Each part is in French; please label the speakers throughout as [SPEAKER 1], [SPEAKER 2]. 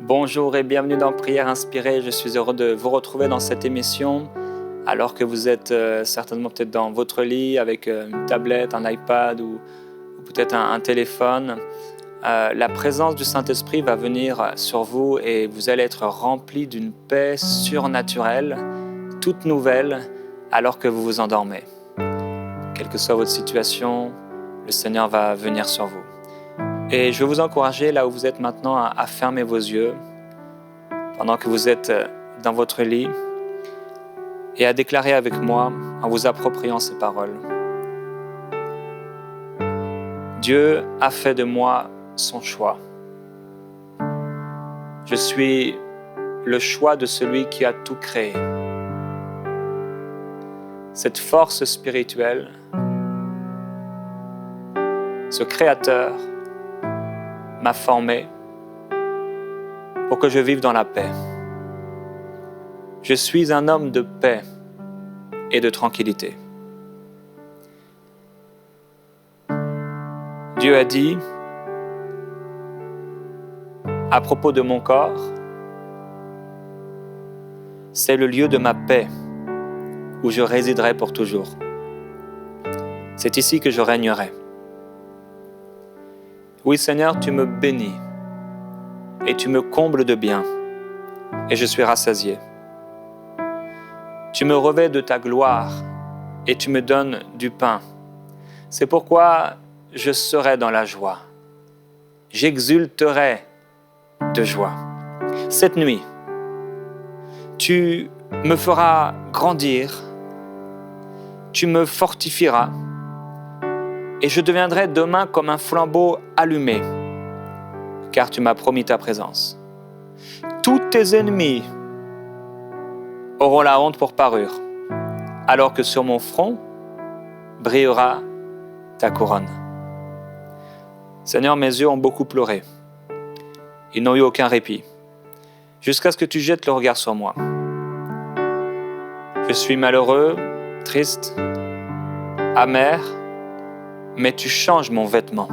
[SPEAKER 1] Bonjour et bienvenue dans Prière Inspirée. Je suis heureux de vous retrouver dans cette émission alors que vous êtes certainement peut-être dans votre lit avec une tablette, un iPad ou peut-être un téléphone. La présence du Saint-Esprit va venir sur vous et vous allez être remplis d'une paix surnaturelle, toute nouvelle, alors que vous vous endormez. Quelle que soit votre situation, le Seigneur va venir sur vous. Et je vais vous encourager, là où vous êtes maintenant, à fermer vos yeux pendant que vous êtes dans votre lit et à déclarer avec moi, en vous appropriant ces paroles. Dieu a fait de moi son choix. Je suis le choix de celui qui a tout créé. Cette force spirituelle, ce Créateur, m'a formé pour que je vive dans la paix. Je suis un homme de paix et de tranquillité. Dieu a dit à propos de mon corps, c'est le lieu de ma paix où je résiderai pour toujours. C'est ici que je régnerai. Oui, Seigneur, tu me bénis et tu me combles de bien et je suis rassasié. Tu me revêts de ta gloire et tu me donnes du pain. C'est pourquoi je serai dans la joie. J'exulterai de joie. Cette nuit, tu me feras grandir, tu me fortifieras et je deviendrai demain comme un flambeau allumé, car tu m'as promis ta présence. Tous tes ennemis auront la honte pour parure, alors que sur mon front brillera ta couronne. Seigneur, mes yeux ont beaucoup pleuré. Ils n'ont eu aucun répit, jusqu'à ce que tu jettes le regard sur moi. Je suis malheureux, triste, amer, mais tu changes mon vêtement.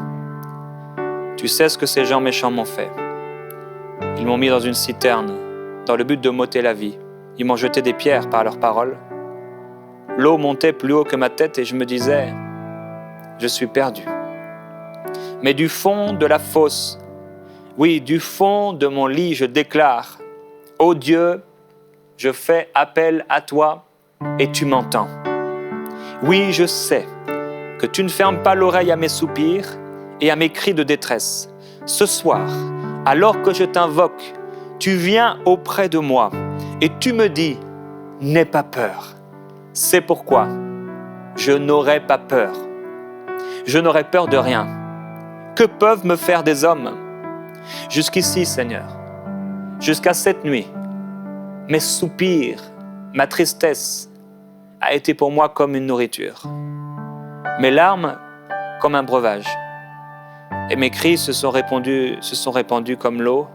[SPEAKER 1] Tu sais ce que ces gens méchants m'ont fait. Ils m'ont mis dans une citerne, dans le but de m'ôter la vie. Ils m'ont jeté des pierres par leurs paroles. L'eau montait plus haut que ma tête et je me disais, je suis perdu. Mais du fond de la fosse, oui, du fond de mon lit, je déclare, ô Dieu, je fais appel à toi et tu m'entends. Oui, je sais que tu ne fermes pas l'oreille à mes soupirs et à mes cris de détresse. Ce soir, alors que je t'invoque, tu viens auprès de moi et tu me dis, n'aie pas peur. C'est pourquoi je n'aurai pas peur. Je n'aurai peur de rien. Que peuvent me faire des hommes? Jusqu'ici, Seigneur, jusqu'à cette nuit, mes soupirs, ma tristesse a été pour moi comme une nourriture. Mes larmes comme un breuvage. Et mes cris se sont répandus comme l'eau.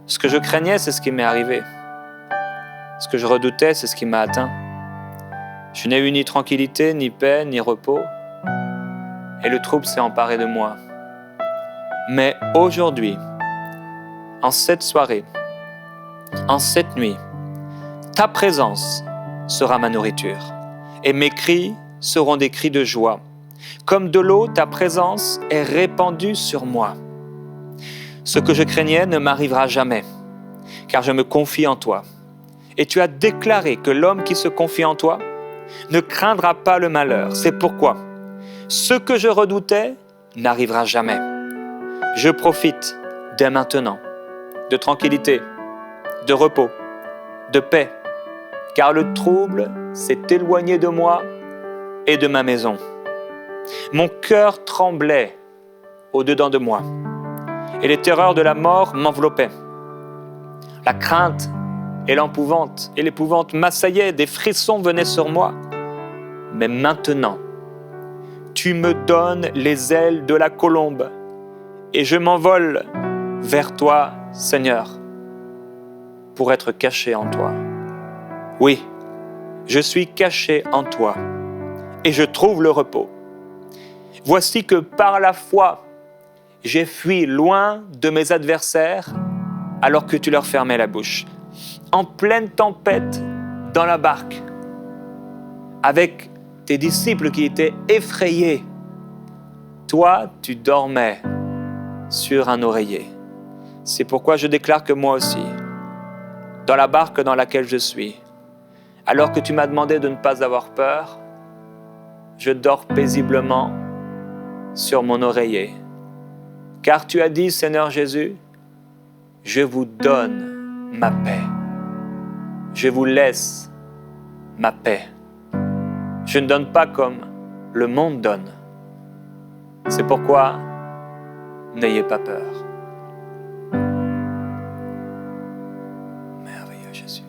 [SPEAKER 1] Ce que je craignais, c'est ce qui m'est arrivé. Ce que je redoutais, c'est ce qui m'a atteint. Je n'ai eu ni tranquillité, ni paix, ni repos. Et le trouble s'est emparé de moi. Mais aujourd'hui, en cette soirée, en cette nuit, ta présence sera ma nourriture. Et mes cris seront des cris de joie. Comme de l'eau, ta présence est répandue sur moi. Ce que je craignais ne m'arrivera jamais, car je me confie en toi. Et tu as déclaré que l'homme qui se confie en toi ne craindra pas le malheur. C'est pourquoi ce que je redoutais n'arrivera jamais. Je profite dès maintenant de tranquillité, de repos, de paix, car le trouble s'est éloigné de moi et de ma maison. Mon cœur tremblait au-dedans de moi et les terreurs de la mort m'enveloppaient. La crainte et l'épouvante m'assaillaient, des frissons venaient sur moi. Mais maintenant, tu me donnes les ailes de la colombe et je m'envole vers toi, Seigneur, pour être caché en toi. Oui, je suis caché en toi et je trouve le repos. Voici que par la foi, j'ai fui loin de mes adversaires alors que tu leur fermais la bouche. En pleine tempête dans la barque, avec tes disciples qui étaient effrayés, toi, tu dormais sur un oreiller. C'est pourquoi je déclare que moi aussi, dans la barque dans laquelle je suis, alors que tu m'as demandé de ne pas avoir peur, je dors paisiblement sur mon oreiller. Car tu as dit, Seigneur Jésus, je vous donne ma paix. Je vous laisse ma paix. Je ne donne pas comme le monde donne. C'est pourquoi n'ayez pas peur. Merveilleux Jésus.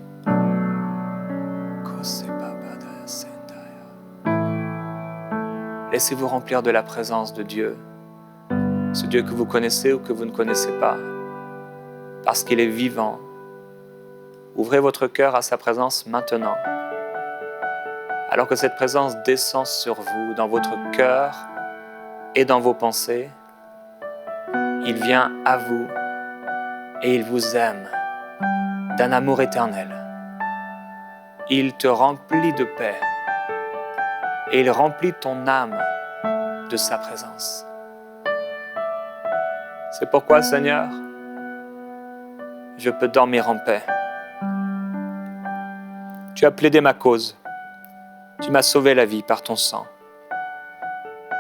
[SPEAKER 1] Laissez-vous remplir de la présence de Dieu, ce Dieu que vous connaissez ou que vous ne connaissez pas, parce qu'il est vivant. Ouvrez votre cœur à sa présence maintenant. Alors que cette présence descend sur vous, dans votre cœur et dans vos pensées, il vient à vous et il vous aime d'un amour éternel. Il te remplit de paix et il remplit ton âme de sa présence. C'est pourquoi, Seigneur, je peux dormir en paix. Tu as plaidé ma cause. Tu m'as sauvé la vie par ton sang.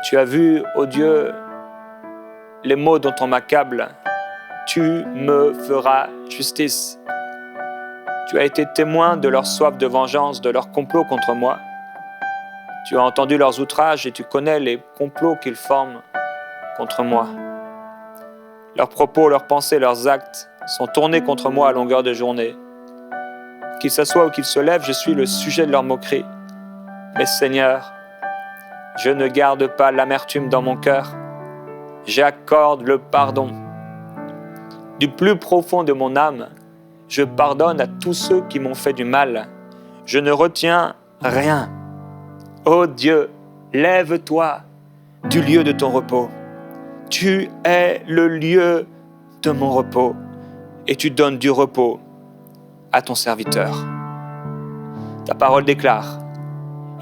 [SPEAKER 1] Tu as vu, ô Dieu, les maux dont on m'accable. Tu me feras justice. Tu as été témoin de leur soif de vengeance, de leur complot contre moi. Tu as entendu leurs outrages et tu connais les complots qu'ils forment contre moi. Leurs propos, leurs pensées, leurs actes sont tournés contre moi à longueur de journée. Qu'ils s'assoient ou qu'ils se lèvent, je suis le sujet de leur moquerie. Mais Seigneur, je ne garde pas l'amertume dans mon cœur. J'accorde le pardon. Du plus profond de mon âme, je pardonne à tous ceux qui m'ont fait du mal. Je ne retiens rien. Ô Dieu, lève-toi du lieu de ton repos. Tu es le lieu de mon repos et tu donnes du repos à ton serviteur. Ta parole déclare,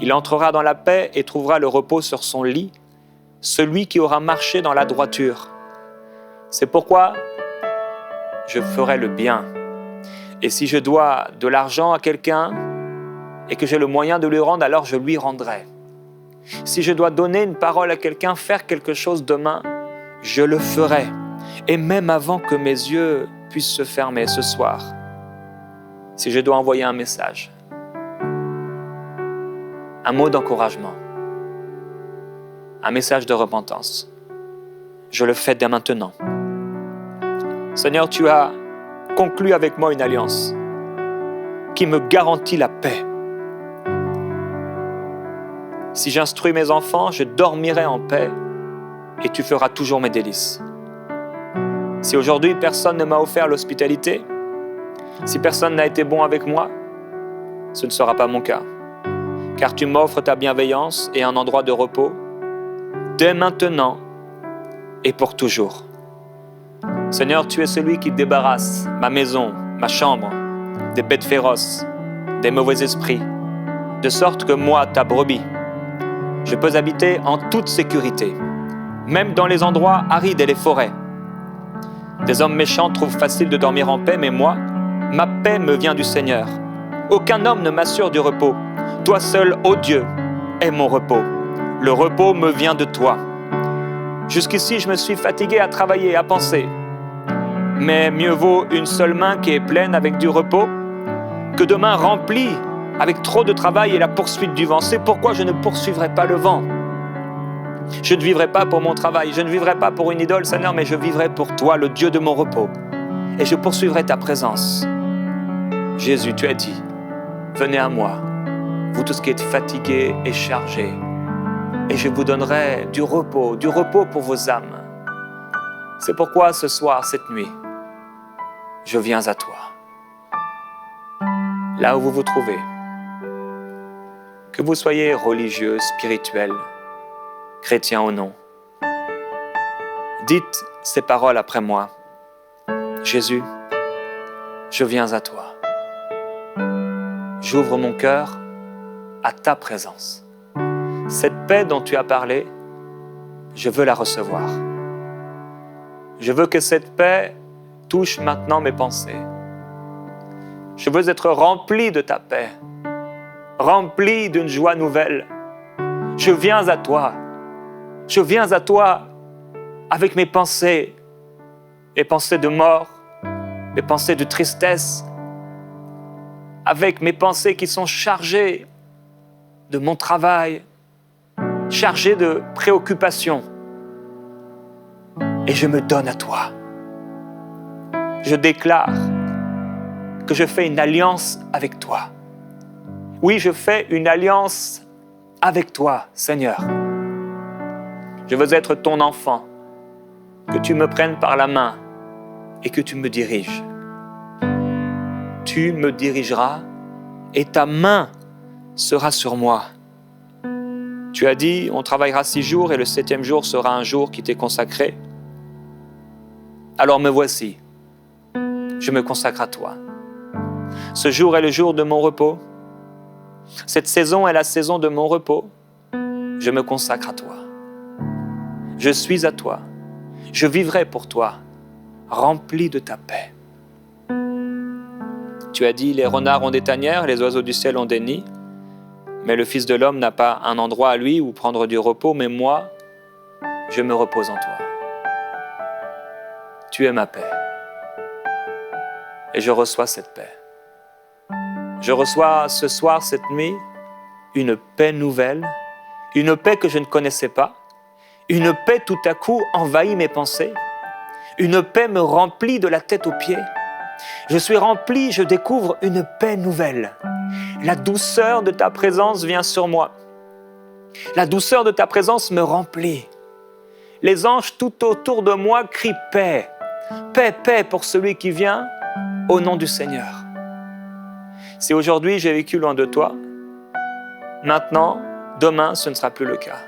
[SPEAKER 1] il entrera dans la paix et trouvera le repos sur son lit, celui qui aura marché dans la droiture. C'est pourquoi je ferai le bien. Et si je dois de l'argent à quelqu'un et que j'ai le moyen de lui rendre, alors je lui rendrai. Si je dois donner une parole à quelqu'un, faire quelque chose demain, je le ferai. Et même avant que mes yeux puissent se fermer ce soir, si je dois envoyer un message, un mot d'encouragement, un message de repentance, je le fais dès maintenant. Seigneur, tu as conclu avec moi une alliance qui me garantit la paix. Si j'instruis mes enfants, je dormirai en paix et tu feras toujours mes délices. Si aujourd'hui personne ne m'a offert l'hospitalité, si personne n'a été bon avec moi, ce ne sera pas mon cas, car tu m'offres ta bienveillance et un endroit de repos dès maintenant et pour toujours. Seigneur, tu es celui qui débarrasse ma maison, ma chambre, des bêtes féroces, des mauvais esprits, de sorte que moi, ta brebis, je peux habiter en toute sécurité, même dans les endroits arides et les forêts. Des hommes méchants trouvent facile de dormir en paix, mais moi, ma paix me vient du Seigneur. Aucun homme ne m'assure du repos. Toi seul, ô Dieu, est mon repos. Le repos me vient de toi. Jusqu'ici, je me suis fatigué à travailler, à penser. Mais mieux vaut une seule main qui est pleine avec du repos que deux mains remplies avec trop de travail et la poursuite du vent. C'est pourquoi je ne poursuivrai pas le vent. Je ne vivrai pas pour mon travail, je ne vivrai pas pour une idole, Seigneur, mais je vivrai pour toi, le Dieu de mon repos. Et je poursuivrai ta présence. Jésus, tu as dit, venez à moi, vous tous qui êtes fatigués et chargés, et je vous donnerai du repos pour vos âmes. C'est pourquoi ce soir, cette nuit, je viens à toi. Là où vous vous trouvez, que vous soyez religieux, spirituel, chrétien ou non, dites ces paroles après moi. Jésus, je viens à toi. J'ouvre mon cœur à ta présence. Cette paix dont tu as parlé, je veux la recevoir. Je veux que cette paix touche maintenant mes pensées. Je veux être rempli de ta paix, rempli d'une joie nouvelle. Je viens à toi. Je viens à toi avec mes pensées de mort, mes pensées de tristesse, avec mes pensées qui sont chargées de mon travail, chargées de préoccupations. Et je me donne à toi. Je déclare que je fais une alliance avec toi. Oui, je fais une alliance avec toi, Seigneur. Je veux être ton enfant, que tu me prennes par la main et que tu me diriges. Tu me dirigeras et ta main sera sur moi. Tu as dit, on travaillera 6 jours et le 7e jour sera un jour qui t'est consacré. Alors me voici, je me consacre à toi. Ce jour est le jour de mon repos. Cette saison est la saison de mon repos. Je me consacre à toi. Je suis à toi. Je vivrai pour toi, rempli de ta paix. Tu as dit, les renards ont des tanières, les oiseaux du ciel ont des nids, mais le Fils de l'homme n'a pas un endroit à lui où prendre du repos, mais moi, je me repose en toi. Tu es ma paix. Et je reçois cette paix. Je reçois ce soir, cette nuit, une paix nouvelle, une paix que je ne connaissais pas, une paix tout à coup envahit mes pensées, une paix me remplit de la tête aux pieds. Je suis rempli, je découvre une paix nouvelle. La douceur de ta présence vient sur moi. La douceur de ta présence me remplit. Les anges tout autour de moi crient paix. Paix, paix pour celui qui vient au nom du Seigneur. Si aujourd'hui j'ai vécu loin de toi, maintenant, demain, ce ne sera plus le cas.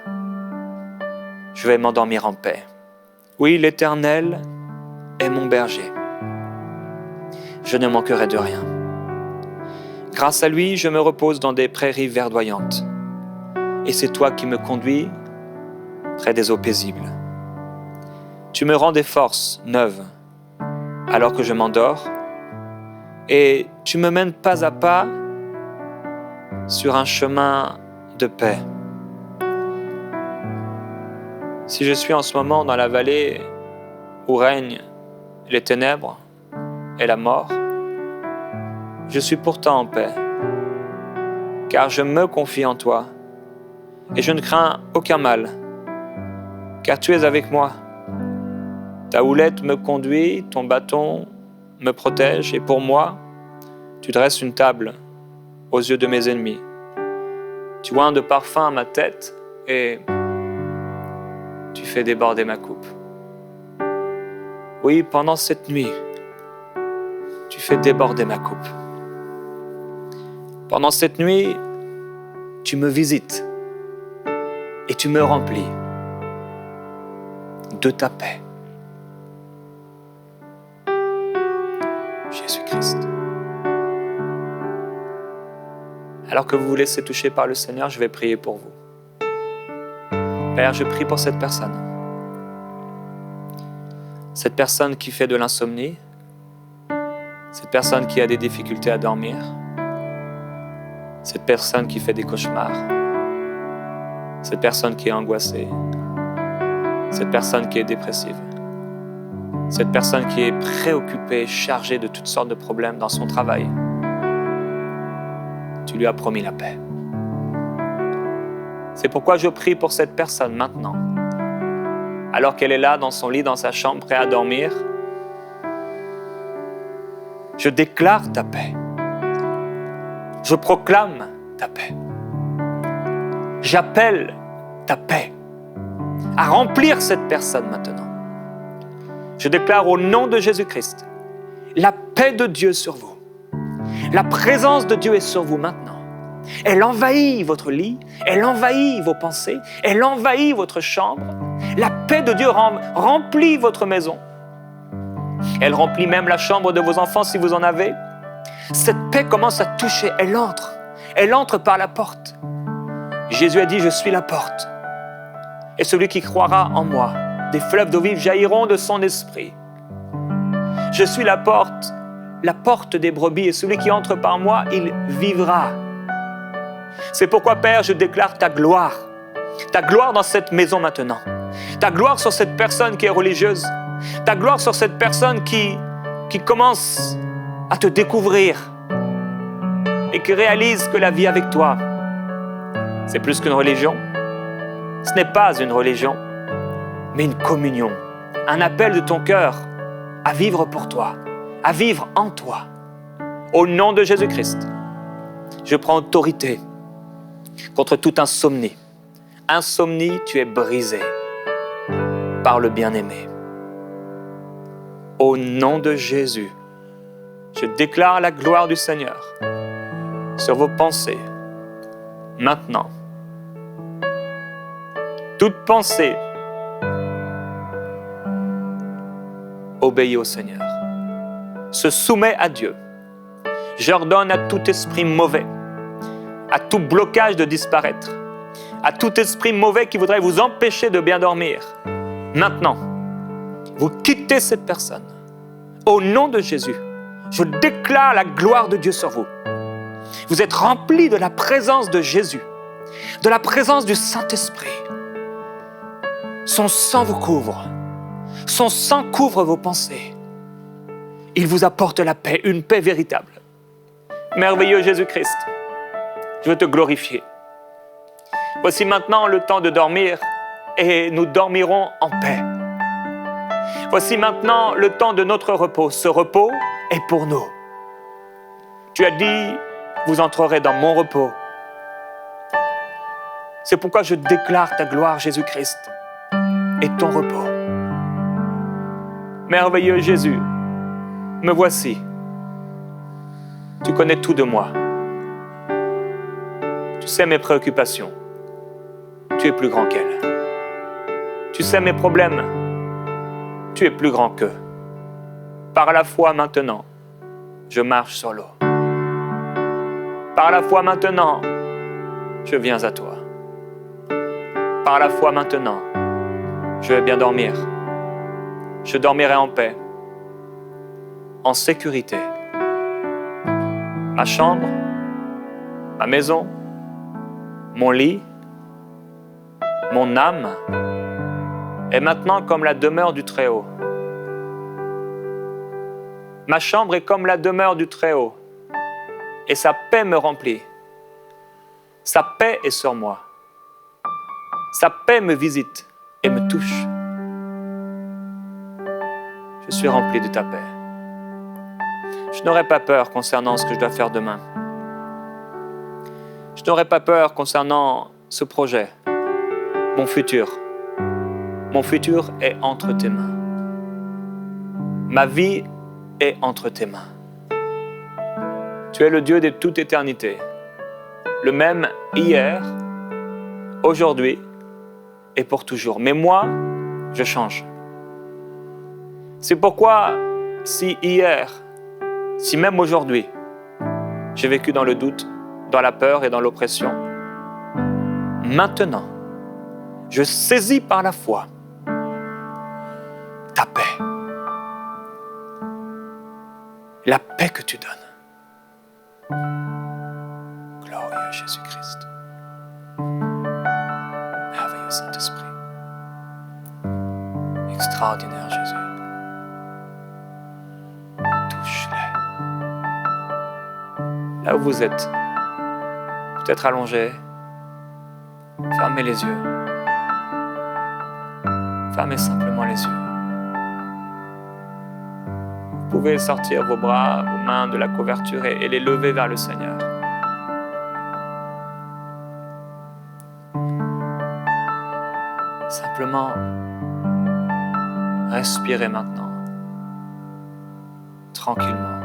[SPEAKER 1] Je vais m'endormir en paix. Oui, l'Éternel est mon berger. Je ne manquerai de rien. Grâce à lui, je me repose dans des prairies verdoyantes. Et c'est toi qui me conduis près des eaux paisibles. Tu me rends des forces neuves alors que je m'endors et tu me mènes pas à pas sur un chemin de paix. Si je suis en ce moment dans la vallée où règnent les ténèbres et la mort, je suis pourtant en paix, car je me confie en toi et je ne crains aucun mal, car tu es avec moi. Ta houlette me conduit, ton bâton me protège, et pour moi, tu dresses une table aux yeux de mes ennemis. Tu oins de parfum à ma tête et tu fais déborder ma coupe. Oui, pendant cette nuit, tu fais déborder ma coupe. Pendant cette nuit, tu me visites et tu me remplis de ta paix. Jésus-Christ. Alors que vous vous laissez toucher par le Seigneur, je vais prier pour vous. Père, je prie pour cette personne. Cette personne qui fait de l'insomnie, cette personne qui a des difficultés à dormir, cette personne qui fait des cauchemars, cette personne qui est angoissée, cette personne qui est dépressive, cette personne qui est préoccupée, chargée de toutes sortes de problèmes dans son travail. Tu lui as promis la paix. C'est pourquoi je prie pour cette personne maintenant, alors qu'elle est là dans son lit, dans sa chambre, prête à dormir. Je déclare ta paix. Je proclame ta paix. J'appelle ta paix à remplir cette personne maintenant. Je déclare au nom de Jésus-Christ la paix de Dieu sur vous. La présence de Dieu est sur vous maintenant. Elle envahit votre lit, elle envahit vos pensées, elle envahit votre chambre. La paix de Dieu remplit votre maison. Elle remplit même la chambre de vos enfants si vous en avez. Cette paix commence à toucher, elle entre par la porte. Jésus a dit, je suis la porte. Et celui qui croira en moi, des fleuves d'eau vive jailliront de son esprit. Je suis la porte des brebis, et celui qui entre par moi, il vivra. C'est pourquoi, Père, je déclare ta gloire dans cette maison maintenant, ta gloire sur cette personne qui est religieuse, ta gloire sur cette personne qui commence à te découvrir et qui réalise que la vie avec toi, c'est plus qu'une religion. Ce n'est pas une religion, mais une communion, un appel de ton cœur à vivre pour toi, à vivre en toi. Au nom de Jésus-Christ, je prends autorité contre toute insomnie. Insomnie, tu es brisé par le bien-aimé. Au nom de Jésus, je déclare la gloire du Seigneur sur vos pensées, maintenant. Toute pensée obéit au Seigneur, se soumet à Dieu. J'ordonne à tout esprit mauvais, à tout blocage de disparaître, à tout esprit mauvais qui voudrait vous empêcher de bien dormir. Maintenant, vous quittez cette personne. Au nom de Jésus, je déclare la gloire de Dieu sur vous. Vous êtes remplis de la présence de Jésus, de la présence du Saint-Esprit. Son sang vous couvre. Son sang couvre vos pensées. Il vous apporte la paix, une paix véritable. Merveilleux Jésus-Christ, je veux te glorifier. Voici maintenant le temps de dormir et nous dormirons en paix. Voici maintenant le temps de notre repos. Ce repos est pour nous. Tu as dit, vous entrerez dans mon repos. C'est pourquoi je déclare ta gloire, Jésus-Christ, et ton repos. Merveilleux Jésus, me voici. Tu connais tout de moi. Tu sais mes préoccupations. Tu es plus grand qu'elles. Tu sais mes problèmes. Tu es plus grand qu'eux. Par la foi maintenant, je marche sur l'eau. Par la foi maintenant, je viens à toi. Par la foi maintenant, je vais bien dormir. Je dormirai en paix, en sécurité. Ma chambre, ma maison, mon lit, mon âme est maintenant comme la demeure du Très-Haut. Ma chambre est comme la demeure du Très-Haut et sa paix me remplit. Sa paix est sur moi. Sa paix me visite et me touche. Je suis rempli de ta paix. Je n'aurai pas peur concernant ce que je dois faire demain. Je n'aurai pas peur concernant ce projet, mon futur. Mon futur est entre tes mains. Ma vie est entre tes mains. Tu es le Dieu de toute éternité, le même hier, aujourd'hui et pour toujours. Mais moi, je change. C'est pourquoi, si hier, si même aujourd'hui, j'ai vécu dans le doute, dans la peur et dans l'oppression, maintenant, je saisis par la foi ta paix. La paix que tu donnes. Glorieux Jésus-Christ. Merveilleux Saint-Esprit. Extraordinaire Jésus. Touche-les. Là où vous êtes, peut-être allongé, fermez les yeux. Fermez simplement les yeux. Vous pouvez sortir vos bras, vos mains de la couverture et les lever vers le Seigneur. Simplement, respirez maintenant, tranquillement.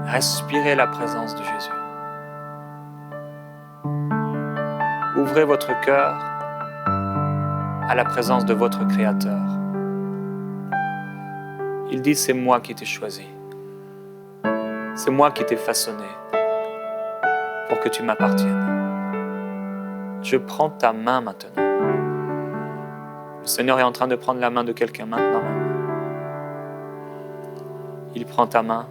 [SPEAKER 1] Respirez la présence de Jésus. Ouvrez votre cœur à la présence de votre Créateur. Il dit, c'est moi qui t'ai choisi. C'est moi qui t'ai façonné pour que tu m'appartiennes. Je prends ta main maintenant. Le Seigneur est en train de prendre la main de quelqu'un maintenant même. Il prend ta main.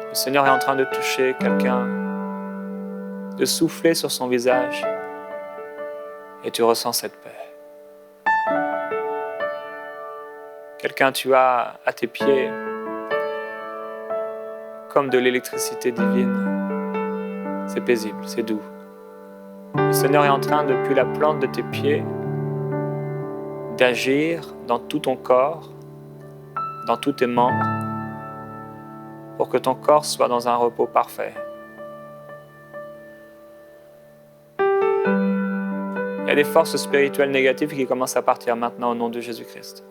[SPEAKER 1] Le Seigneur est en train de toucher quelqu'un, de souffler sur son visage, et tu ressens cette paix. Quelqu'un, tu as à tes pieds comme de l'électricité divine. C'est paisible, c'est doux. Le Seigneur est en train, depuis la plante de tes pieds, d'agir dans tout ton corps, dans tous tes membres, pour que ton corps soit dans un repos parfait. Il y a des forces spirituelles négatives qui commencent à partir maintenant au nom de Jésus-Christ.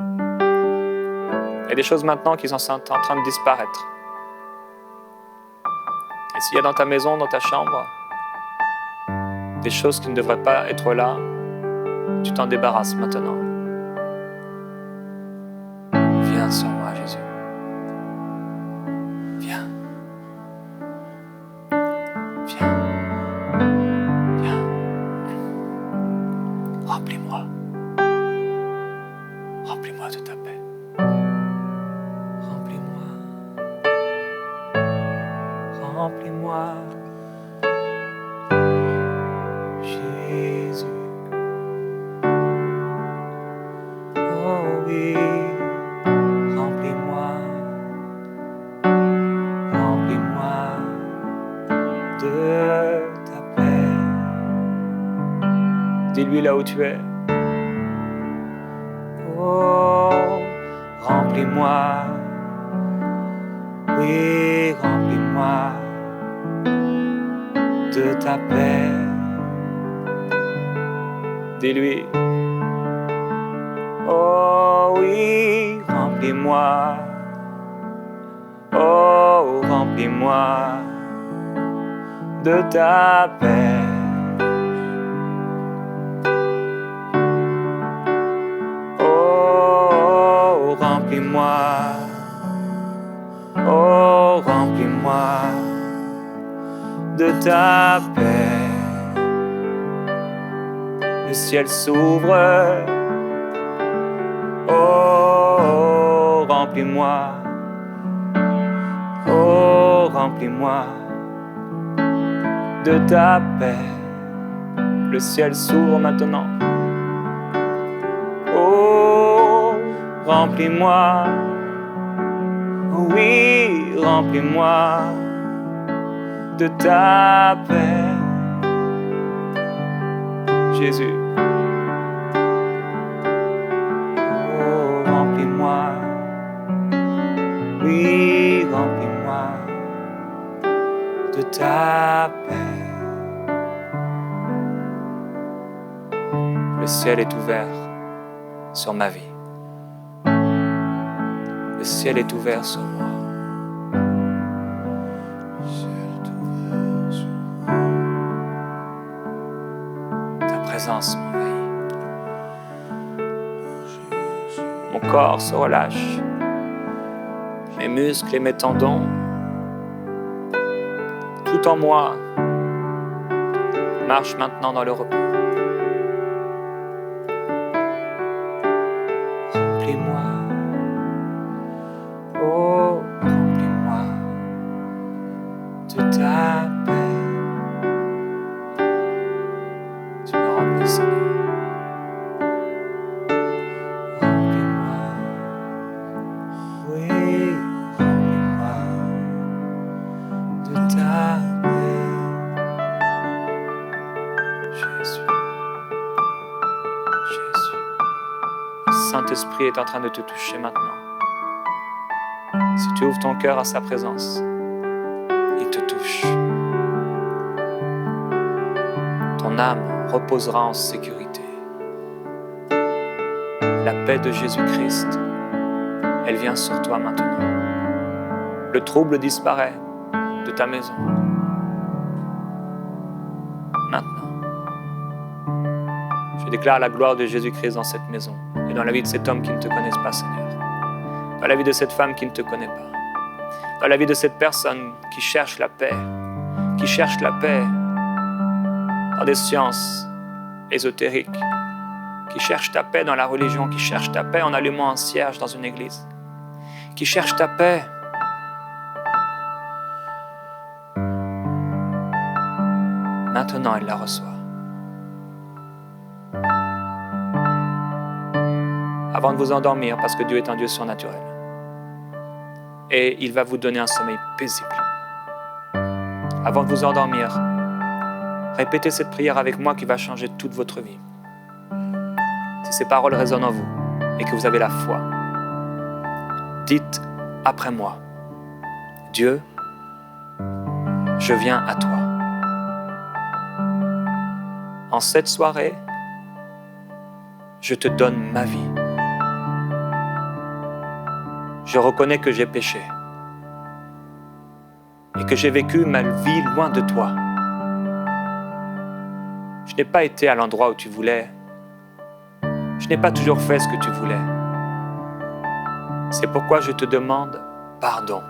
[SPEAKER 1] Il y a des choses maintenant qui sont en train de disparaître. Et s'il y a dans ta maison, dans ta chambre, des choses qui ne devraient pas être là, tu t'en débarrasses maintenant. Viens sur moi, Jésus. Viens. Viens. Viens. Remplis-moi. Remplis-moi de ta paix. Remplis-moi. Remplis-moi. Jésus. Oh oui. Remplis-moi. Remplis-moi de ta paix. Dis-lui là où tu es. Oh, remplis-moi. Oui, remplis-moi de ta paix. Dis-lui. Oh oui, remplis-moi. Oh, remplis-moi de ta paix. Oh, remplis-moi. Oh, remplis-moi de ta paix. Le ciel s'ouvre. Oh, remplis-moi. Oh, remplis-moi de ta paix. Le ciel s'ouvre maintenant. Oh, remplis-moi. Oui, remplis-moi de ta paix. Jésus. Oh, remplis-moi. Oui, remplis-moi de ta paix. Le ciel est ouvert sur ma vie. Le ciel est ouvert sur moi. Ta présence m'envahit. Mon corps se relâche. Mes muscles et mes tendons, tout en moi, marche maintenant dans le repos. Remplis-moi, oh, remplis-moi de ta paix. Tu me remplis, Seigneur. Remplis-moi, oui. Ta paix, Jésus, Jésus. Le Saint-Esprit est en train de te toucher maintenant. Si tu ouvres ton cœur à sa présence, il te touche. Ton âme reposera en sécurité. La paix de Jésus-Christ, elle vient sur toi maintenant. Le trouble disparaît de ta maison. Maintenant, je déclare la gloire de Jésus-Christ dans cette maison. Et mais dans la vie de cet homme qui ne te connaît pas, Seigneur. Dans la vie de cette femme qui ne te connaît pas. Dans la vie de cette personne qui cherche la paix dans des sciences ésotériques, qui cherche ta paix dans la religion, qui cherche ta paix en allumant un cierge dans une église, qui cherche ta paix maintenant, elle la reçoit. Avant de vous endormir, parce que Dieu est un Dieu surnaturel. Et il va vous donner un sommeil paisible. Avant de vous endormir, répétez cette prière avec moi qui va changer toute votre vie. Si ces paroles résonnent en vous et que vous avez la foi, dites après moi, Dieu, je viens à toi. En cette soirée, je te donne ma vie. Je reconnais que j'ai péché et que j'ai vécu ma vie loin de toi. Je n'ai pas été à l'endroit où tu voulais. Je n'ai pas toujours fait ce que tu voulais. C'est pourquoi je te demande pardon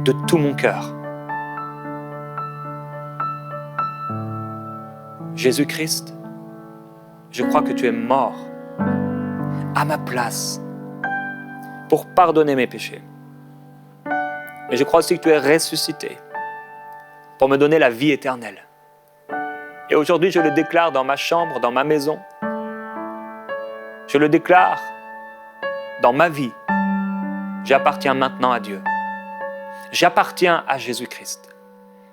[SPEAKER 1] de tout mon cœur. Jésus-Christ, je crois que tu es mort à ma place pour pardonner mes péchés. Mais je crois aussi que tu es ressuscité pour me donner la vie éternelle. Et aujourd'hui, je le déclare dans ma chambre, dans ma maison. Je le déclare dans ma vie. J'appartiens maintenant à Dieu. J'appartiens à Jésus-Christ.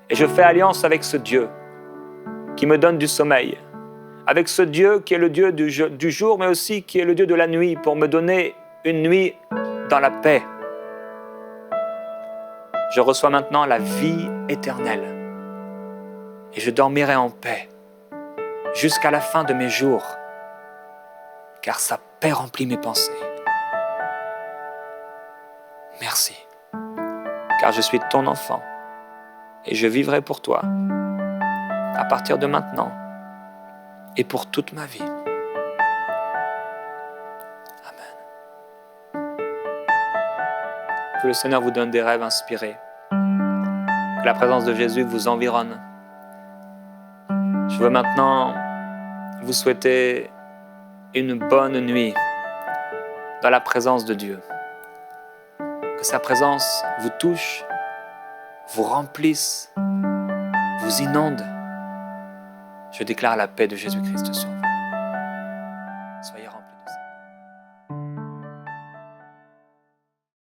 [SPEAKER 1] Et je fais alliance avec ce Dieu qui me donne du sommeil, avec ce Dieu qui est le Dieu du jour, mais aussi qui est le Dieu de la nuit, pour me donner une nuit dans la paix. Je reçois maintenant la vie éternelle et je dormirai en paix jusqu'à la fin de mes jours, car sa paix remplit mes pensées. Merci, car je suis ton enfant et je vivrai pour toi à partir de maintenant et pour toute ma vie. Amen. Que le Seigneur vous donne des rêves inspirés. Que la présence de Jésus vous environne. Je veux maintenant vous souhaiter une bonne nuit dans la présence de Dieu. Que sa présence vous touche, vous remplisse, vous inonde. Je déclare la paix de Jésus-Christ sur vous. Soyez